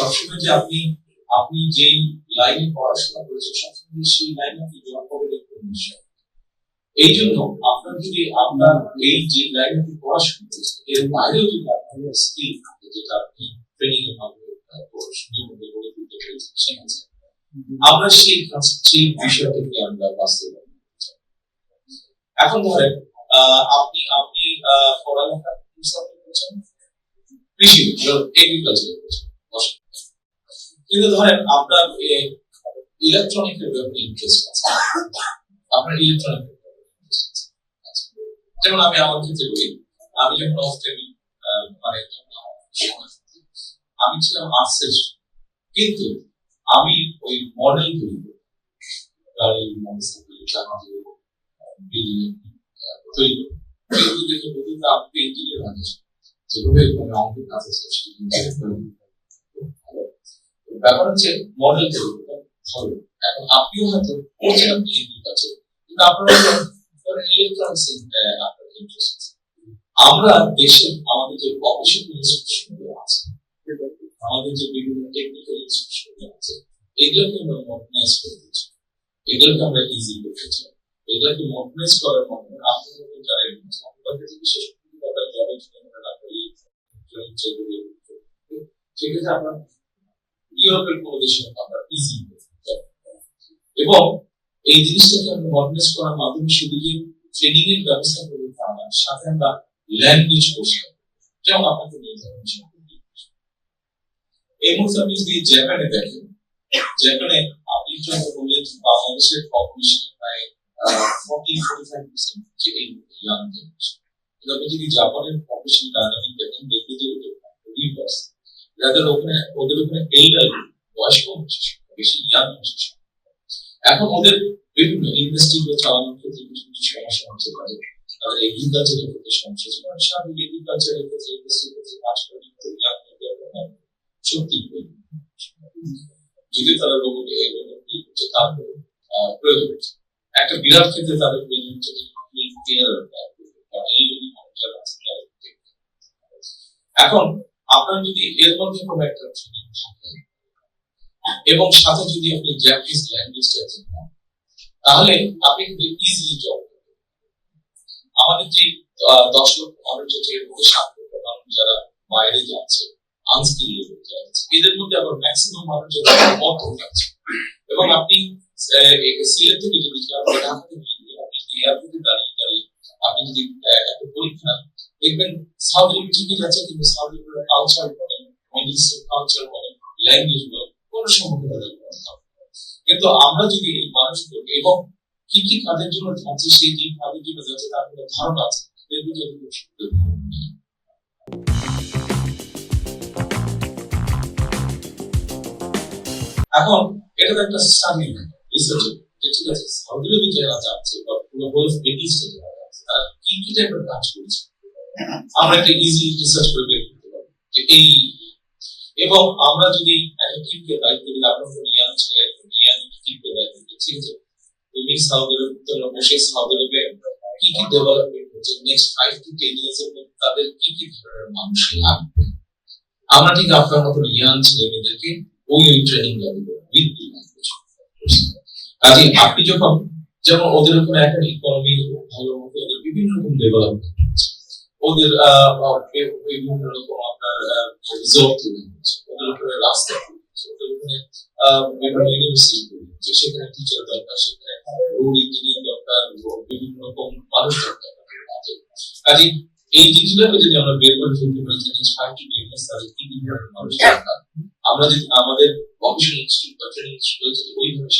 সবসময় যে আপনি আপনি যেই লাইনে পড়াশোনা করেছেন সবসময় সেই লাইনে আপনি জব পাবেন এই জন্য আপনার যদি আপনার এই যে লাইনে আপনি পড়াশোনা করেছেন এর বাইরেও যদি আপনার স্কিল থাকে যেটা আপনি ট্রেনিং এর মাধ্যমে পড়াশোনার মধ্যে গড়ে তুলতে পেরেছেন শিখেছেন আমরা সেই বিষয়টাকে আমরা বাস্তবায়ন করতে চাই। এখন ধরেন আপনি আপনি পড়ালেখা করছেন কৃষি এগ্রিকালচার করছেন কিন্তু ধরেন আপনার ইলেকট্রনিকের ব্যাপারে ইন্টারেস্ট আছে আপনার ইলেকট্রনিক যেমন আমি আমার ক্ষেত্রে বলি আমি যখন অস্ট্রেলি মানে আমি ছিলাম আর্টসের কিন্তু আমি ওই মডেল তৈরি করি গাড়ি তৈরি করি দেখে বলতে আপনি ইঞ্জিনিয়ার হয়েছে যেভাবে অঙ্কের কাজ আছে ব্যাপার হচ্ছে মডেল তৈরি হবে এখন আপনিও হয়তো করছেন আপনি এগ্রিকালচার কিন্তু আপনার ইলেকট্রনিক্স আপনার ইন্টারেস্ট আছে আমরা দেশে আমাদের যে প্রফেশনাল ইনস্টিটিউশনগুলো আছে আমাদের যে বিভিন্ন টেকনিক্যাল ইনস্টিটিউশনগুলো আছে এগুলোকে আমরা মডার্নাইজ করে দিচ্ছি এগুলোকে আমরা ইজি করতে চাই এগুলোকে মডার্নাইজ করার মাধ্যমে আপনাদের যারা আপনাদের বিশেষ করে জবের জন্য সেক্ষেত্রে আপনার ইউরোপের কোনো দেশে আমরা ইজি এবং এই জিনিসটাকে আমরা মডার্নাইজ করার মাধ্যমে শুধু যে ট্রেনিং এর ব্যবস্থা করবো তা না সাথে আমরা ল্যাঙ্গুয়েজ কোর্স যেমন আপনাকে এই মুহূর্তে আপনি যদি জাপানে দেখেন জাপানে আপনি যখন বললেন বাংলাদেশের পপুলেশন প্রায় 40-45% যে এই ইয়াং জেনারেশন কিন্তু আপনি যদি জাপানের পপুলেশন ডায়নামিক দেখেন দেখবেন যে রিভার্স ওদের ওখানে এল্ডার বয়স্ক বেশি ইয়াং এখন ওদের বিভিন্ন ইন্ডাস্ট্রিগুলো চালানোর ক্ষেত্রে কিছু কিছু সমস্যা হচ্ছে তাদের এগ্রিকালচারের ক্ষেত্রে সমস্যা হচ্ছে কারণ স্বাভাবিক এগ্রিকালচারের ক্ষেত্রে ইন্ডাস্ট্রির ক্ষেত্রে কাজ করতে সত্যি যদি তারা রোবট হচ্ছে তারপরে প্রয়োজন হচ্ছে একটা বিরাট ক্ষেত্রে তাদের প্রয়োজন হচ্ছে এখন আপনার যদি এর মধ্যে কোনো একটা ট্রেনিং থাকে এবং সাথে যদি আপনি জাপানিজ ল্যাঙ্গুয়েজটা জানেন তাহলে আপনি কিন্তু ইজিলি জব করবেন আমাদের যে 10 লক্ষ মানুষ যে 7 লক্ষ মানুষ যারা বাইরে যাচ্ছে আনস্কিল লেভেল যাচ্ছে এদের মধ্যে আবার ম্যাক্সিমাম মানুষ যারা মত যাচ্ছে এবং আপনি সিলেট থেকে যদি ঢাকা থেকে যদি আপনি এয়ারপোর্টে দাঁড়িয়ে আপনি যদি একটা পরীক্ষা দেখবেন সাউথ ঠিকই যাচ্ছে কিন্তু সাউথ কালচার বলেন মিডল ইস্টের কালচার বলেন ল্যাঙ্গুয়েজ বলেন কোনো সম্মুখীন কিন্তু আমরা যদি এই মানুষগুলোকে এবং কি কি কাজের জন্য যাচ্ছে সেই যে কাজের জন্য যাচ্ছে তার কোনো ধারণা আছে দেখবেন যদি এখন এটা একটা স্টাডি রিসার্চ ঠিক আছে সাউথ আরবে যারা যাচ্ছে বা পুরো হোল মিডল ইস্টে যারা যাচ্ছে তারা কি কি টাইপের কাজ করছে আমরা একটা ইজি রিসার্চ করে বের করতে পারবো যে এই এবং আমরা যদি একটা টিমকে দায়িত্ব দিই আপনার কোনো ইয়াং ছেলে ইয়াং টিমকে দায়িত্ব দিই ঠিক আছে তুমি সাউথ আরবে তোমরা বসে সাউথ আরবে কি কি ডেভেলপমেন্ট হচ্ছে নেক্সট 5 to 10 ইয়ার্স এর মধ্যে তাদের কি কি ধরনের মানুষ লাগবে আমরা ঠিক আপনার মতো ইয়াং ছেলেমেয়েদেরকে ওই ট্রেনিং লাগবে উইথ ল্যাঙ্গুয়েজ কাজে আপনি যখন যেমন ওদের ওখানে এখন ইকোনমি ভালো মতো ওদের বিভিন্ন রকম ডেভেলপমেন্ট হচ্ছে ওদের বিভিন্ন রকম আপনার রিসোর্ট তৈরি হচ্ছে ওদের ওখানে রাস্তা হচ্ছে ওদের ওখানে বিভিন্ন ইউনিভার্সিটি হচ্ছে সেখানে টিচার দরকার সেখানে রোড ইঞ্জিনিয়ার দরকার বিভিন্ন রকম মানুষ দরকার কাজে এই জিনিসগুলোকে যদি আমরা বের করে ফেলতে পারি নেক্সট 5 to 10 ইয়ার্স তাদের কি ধরনের মানুষ দরকার আমরা যদি আমাদের প্রফেশনাল ইনস্টিটিউট বা ট্রেনিং ইনস্টিটিউট যদি ওইভাবে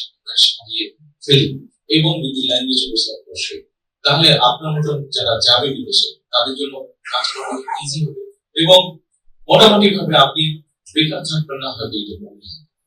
সাজিয়ে ফেলি এবং যদি ল্যাঙ্গুয়েজ কোর্স অবশ্যই তাহলে আপনার মতো যারা যাবে বিদেশে তাদের জন্য কাজ করা ইজি হবে এবং মোটামুটি ভাবে আপনি বেকার থাকবেন না হয়তো